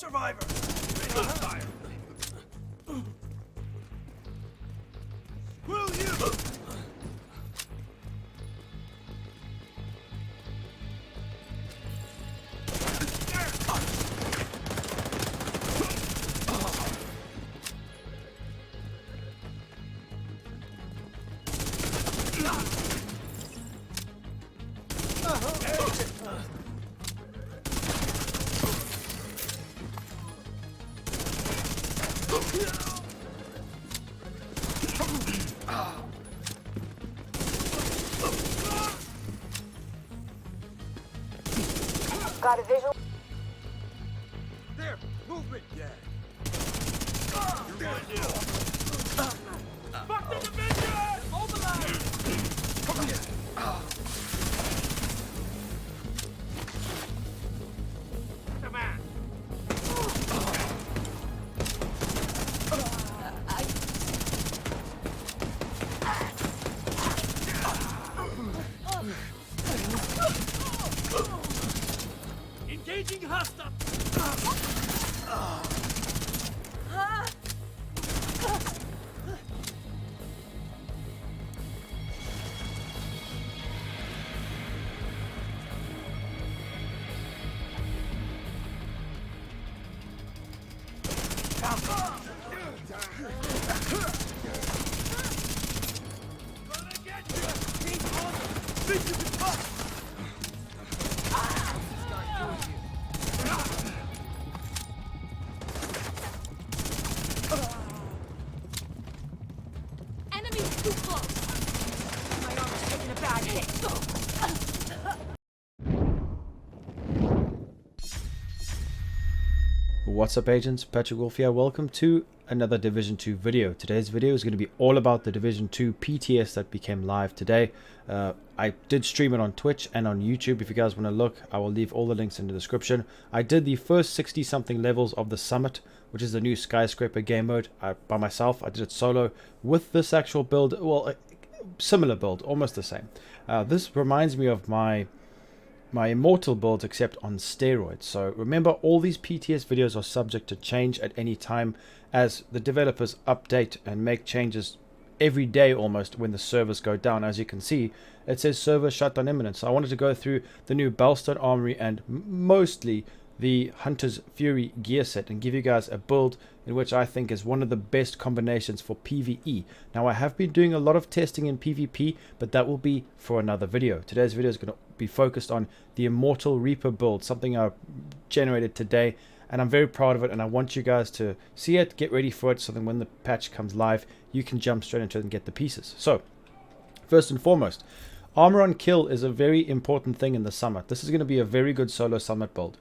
survivor. Will you? Got a visual? There, movement. Yeah. You're going to. Fuck the division! Mobilize! Come here. Come on. Engaging hostile. Enemies too close. My armor's taking a bad hit. What's up, agents? Patrick Wolf here. Welcome to another Division 2 video. Today's video is going to be all about the Division 2 PTS that became live today. I did stream it on Twitch and on YouTube. If you guys want to look, I will leave all the links in the description. I did the first 60 something levels of the Summit, which is the new skyscraper game mode, by myself. I did it solo with this actual build, well, a similar build, almost the same. This reminds me of my Immortal builds, except on steroids. So remember, all these PTS videos are subject to change at any time as the developers update and make changes every day almost when the servers go down. As you can see, it says server shutdown imminent. So I wanted to go through the new Bellstone Armory and mostly the Hunter's Fury gear set and give you guys a build in which I think is one of the best combinations for PvE. Now, I have been doing a lot of testing in PvP, but that will be for another video. Today's video is going to be focused on the Immortal Reaper build, something I generated today, and I'm very proud of it, and I want you guys to see it, get ready for it, so then when the patch comes live, you can jump straight into it and get the pieces. So, first and foremost, armor on kill is a very important thing in the Summit. This is going to be a very good solo Summit build.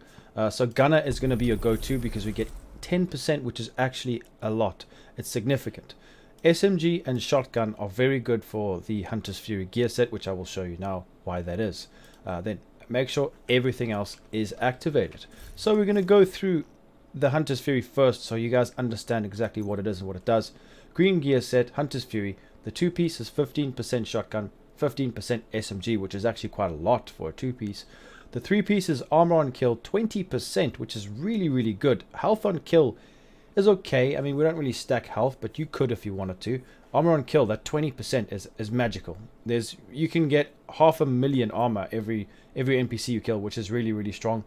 So Gunner is going to be your go-to because we get 10%, which is actually a lot. It's significant. SMG and Shotgun are very good for the Hunter's Fury gear set, which I will show you now why that is. Then make sure everything else is activated. So we're going to go through the Hunter's Fury first so you guys understand exactly what it is and what it does. Green gear set, Hunter's Fury. The two-piece is 15% Shotgun, 15% SMG, which is actually quite a lot for a two-piece. The three-piece is armor on kill, 20%, which is really, really good. Health on kill is okay. I mean, we don't really stack health, but you could if you wanted to. Armor on kill, that 20% is magical. You can get 500,000 armor every NPC you kill, which is really, really strong.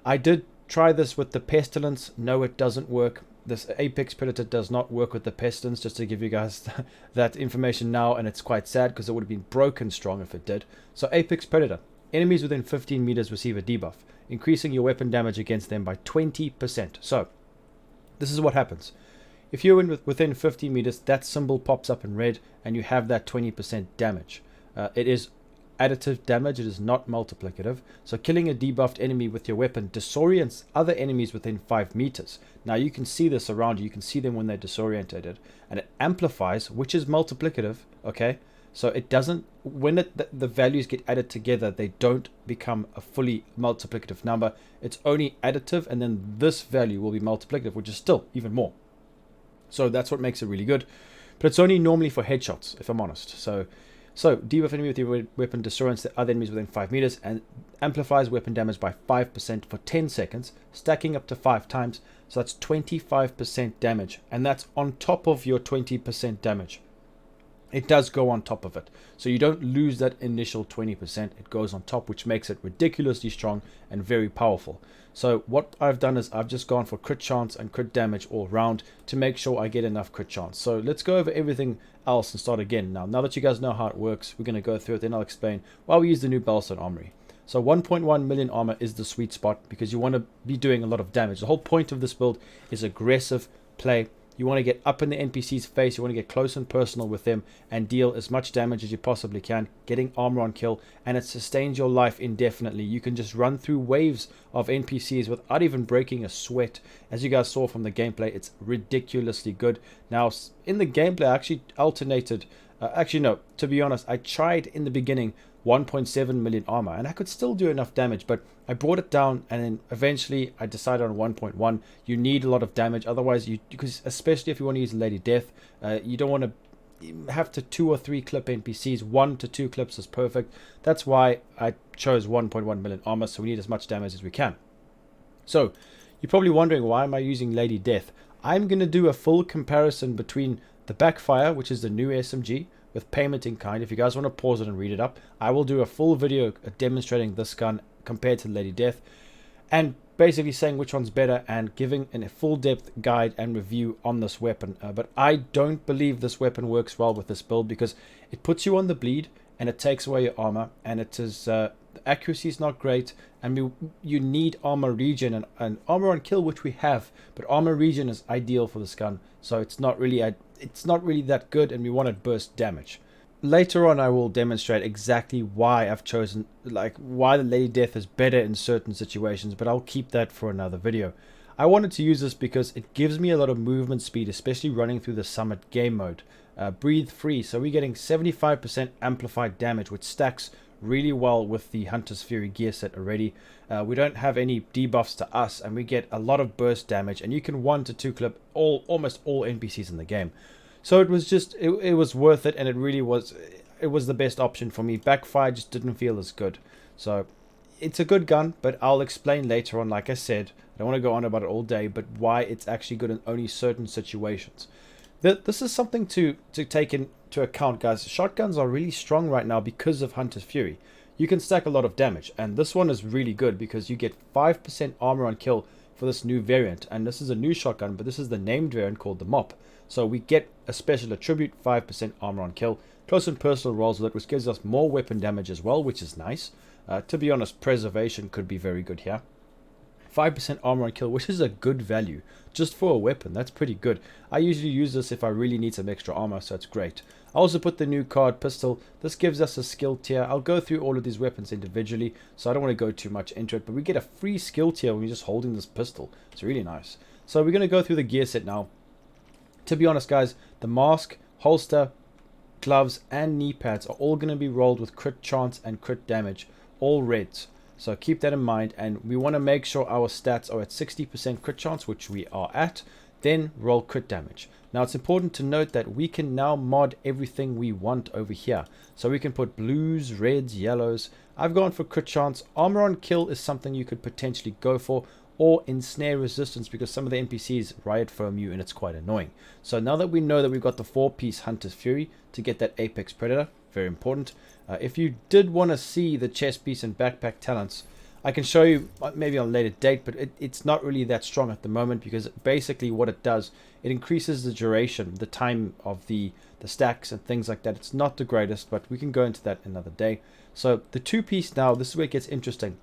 I did try this with the Pestilence. No, it doesn't work. This Apex Predator does not work with the Pestilence, just to give you guys that information now, and it's quite sad because it would have been broken strong if it did. So Apex Predator. Enemies within 15 meters receive a debuff, increasing your weapon damage against them by 20%. So, this is what happens. If you're within 15 meters, that symbol pops up in red, and you have that 20% damage. It is additive damage, it is not multiplicative. So, killing a debuffed enemy with your weapon disorients other enemies within 5 meters. Now, you can see this around you. You can see them when they're disoriented, and it amplifies, which is multiplicative, okay? So it doesn't, when the values get added together, they don't become a fully multiplicative number. It's only additive, and then this value will be multiplicative, which is still even more. So that's what makes it really good. But it's only normally for headshots, if I'm honest. So So, debuff enemy with your weapon, destroys the other enemies within 5 meters, and amplifies weapon damage by 5% for 10 seconds, stacking up to 5 times. So that's 25% damage, and that's on top of your 20% damage. It does go on top of it. So you don't lose that initial 20%. It goes on top, which makes it ridiculously strong and very powerful. So what I've done is I've just gone for crit chance and crit damage all round to make sure I get enough crit chance. So let's go over everything else and start again. Now that you guys know how it works, we're going to go through it, then I'll explain why we use the new Bellstone Armory. So 1.1 million armor is the sweet spot because you want to be doing a lot of damage. The whole point of this build is aggressive play. You want to get up in the NPC's face, you want to get close and personal with them and deal as much damage as you possibly can, getting armor on kill, and it sustains your life indefinitely. You can just run through waves of NPCs without even breaking a sweat. As you guys saw from the gameplay, it's ridiculously good. Now, in the gameplay, I actually alternated, no, to be honest, I tried in the beginning 1.7 million armor and I could still do enough damage, but I brought it down and then eventually I decided on 1.1. You need a lot of damage, otherwise because especially if you want to use Lady Death, you don't want to have to 2 or 3 clip NPCs. 1 to 2 clips is perfect. That's why I chose 1.1 million armor, so we need as much damage as we can. So you're probably wondering, why am I using Lady Death? I'm going to do a full comparison between the Backfire, which is the new SMG, with payment in kind. If you guys want to pause it and read it up, I will do a full video demonstrating this gun compared to Lady Death and basically saying which one's better and giving a full depth guide and review on this weapon. But I don't believe this weapon works well with this build because it puts you on the bleed and it takes away your armor, and it is the accuracy is not great, and you need armor regen and armor on kill, which we have, but armor regen is ideal for this gun, so it's not really that good, and we wanted burst damage. Later on I will demonstrate exactly why I've chosen, why the Lady Death is better in certain situations, but I'll keep that for another video. I wanted to use this because it gives me a lot of movement speed, especially running through the Summit game mode. Breathe free, so we're getting 75% amplified damage, which stacks really well with the Hunter's Fury gear set already. We don't have any debuffs to us, and we get a lot of burst damage, and you can 1 to 2 clip almost all NPCs in the game. So it was just it was worth it, and it was the best option for me. Backfire just didn't feel as good. So it's a good gun, but I'll explain later on. Like I said, I don't want to go on about it all day, but why it's actually good in only certain situations. This is something to take into account, guys. Shotguns are really strong right now because of Hunter's Fury. You can stack a lot of damage, and this one is really good because you get 5% armor on kill for this new variant, and this is a new shotgun, but this is the named variant called the Mop. So we get a special attribute, 5% armor on kill, close and personal rolls with it, which gives us more weapon damage as well, which is nice. To be honest, preservation could be very good here. 5% armor on kill, which is a good value just for a weapon. That's pretty good. I usually use this if I really need some extra armor, so it's great. I also put the new card pistol. This gives us a skill tier. I'll go through all of these weapons individually, so I don't want to go too much into it, but we get a free skill tier when you're just holding this pistol. It's really nice. So we're going to go through the gear set now. To be honest, guys, the mask, holster, gloves, and knee pads are all going to be rolled with crit chance and crit damage, all reds. So keep that in mind, and we want to make sure our stats are at 60% crit chance, which we are at, then roll crit damage. Now it's important to note that we can now mod everything we want over here. So we can put blues, reds, yellows. I've gone for crit chance. Armor on kill is something you could potentially go for, or ensnare resistance, because some of the NPCs riot foam you and it's quite annoying. So now that we know that we've got the 4-piece Hunter's Fury to get that Apex Predator, very important. If you did want to see the chest piece and backpack talents, I can show you maybe on a later date, but it's not really that strong at the moment, because basically what it does, it increases the duration, the time of the stacks and things like that. It's not the greatest, but we can go into that another day. So the 2-piece now, this is where it gets interesting.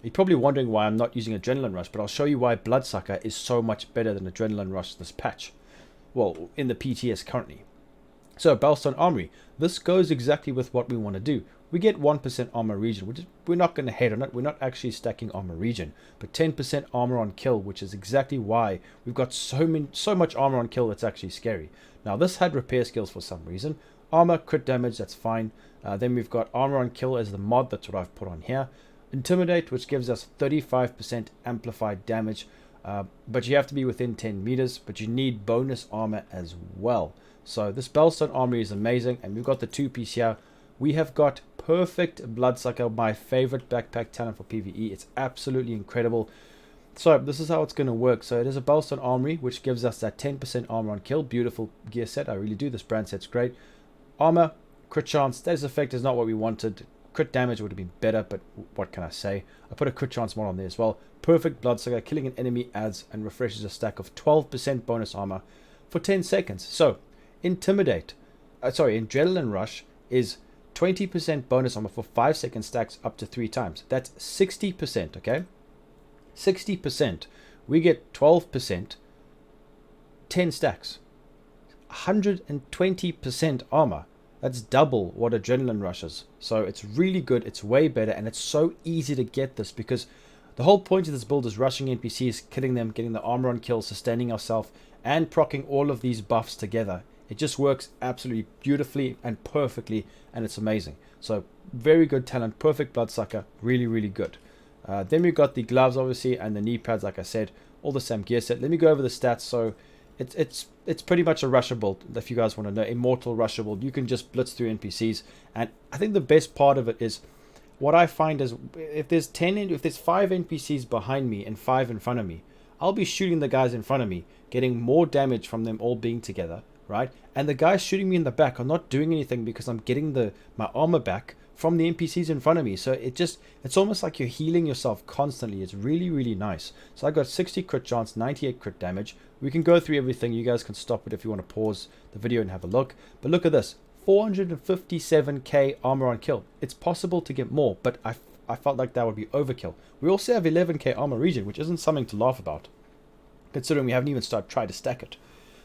You're probably wondering why I'm not using Adrenaline Rush, but I'll show you why Bloodsucker is so much better than Adrenaline Rush this patch. Well, in the PTS currently. So Bellstone Armory, this goes exactly with what we want to do. We get 1% armor regen, we're not going to hate on it. We're not actually stacking armor regen, but 10% armor on kill, which is exactly why we've got so much armor on kill. That's actually scary. Now this had repair skills for some reason. Armor, crit damage, that's fine. Then we've got armor on kill as the mod. That's what I've put on here. Intimidate, which gives us 35% amplified damage, but you have to be within 10 meters, but you need bonus armor as well. So this Bellstone Armory is amazing, and we've got the 2-piece here we have got perfect Bloodsucker, my favorite backpack talent for PvE. It's absolutely incredible. So this is how it's going to work. So it is a Bellstone Armory, which gives us that 10% armor on kill. Beautiful gear set. I really do. This brand set's great. Armor, crit chance, status effect is not what we wanted. Crit damage would have been better, but what can I say? I put a crit chance mod on there as well. Perfect Bloodsucker. Killing an enemy adds and refreshes a stack of 12% bonus armor for 10 seconds. So Intimidate, Adrenaline Rush is 20% bonus armor for 5 second stacks up to 3 times. That's 60%, okay? 60%. We get 12%, 10 stacks. 120% armor. That's double what Adrenaline Rush is. So it's really good, it's way better, and it's so easy to get this because the whole point of this build is rushing NPCs, killing them, getting the armor on kill, sustaining ourselves, and proccing all of these buffs together. It just works absolutely beautifully and perfectly, and it's amazing. So very good talent, perfect Bloodsucker, really, really good. Then we've got the gloves, obviously, and the knee pads, like I said, all the same gear set. Let me go over the stats. So it's pretty much a rusher build, if you guys want to know. Immortal rusher build. You can just blitz through NPCs, and I think the best part of it is what I find is if there's 5 NPCs behind me and 5 in front of me, I'll be shooting the guys in front of me, getting more damage from them all being together, right? And the guys shooting me in the back are not doing anything because I'm getting my armor back from the NPCs in front of me. So it's almost like you're healing yourself constantly. It's really, really nice. So I got 60 crit chance, 98 crit damage. We can go through everything. You guys can stop it if you want to pause the video and have a look. But look at this, 457k armor on kill. It's possible to get more, but I felt like that would be overkill. We also have 11k armor regen, which isn't something to laugh about, considering we haven't even tried to stack it.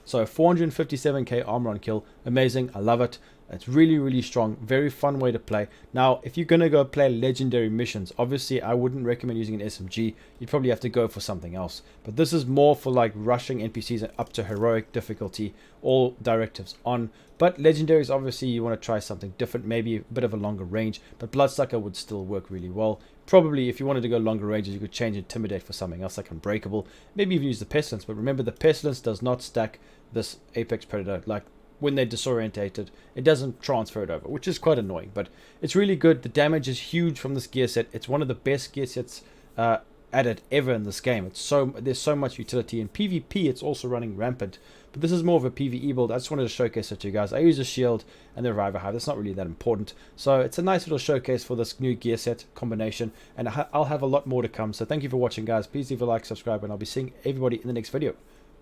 So 457k armor on kill, amazing. I love it. It's really, really strong, very fun way to play. Now, if you're going to go play legendary missions, obviously I wouldn't recommend using an SMG. You'd probably have to go for something else. But this is more for like rushing NPCs up to heroic difficulty, all directives on. But legendaries, obviously you want to try something different, maybe a bit of a longer range. But Bloodsucker would still work really well. Probably if you wanted to go longer ranges, you could change Intimidate for something else like Unbreakable. Maybe even use the Pestilence. But remember, the Pestilence does not stack this Apex Predator. Like, when they're disorientated, it doesn't transfer it over, which is quite annoying, but it's really good. The damage is huge from this gear set. It's one of the best gear sets added ever in this game. There's so much utility. In PvP, it's also running rampant, but this is more of a PvE build. I just wanted to showcase it to you guys. I use a shield and the Reviver Hive. That's not really that important, so it's a nice little showcase for this new gear set combination, and I'll have a lot more to come. So thank you for watching, guys. Please leave a like, subscribe, and I'll be seeing everybody in the next video.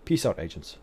Peace out, agents.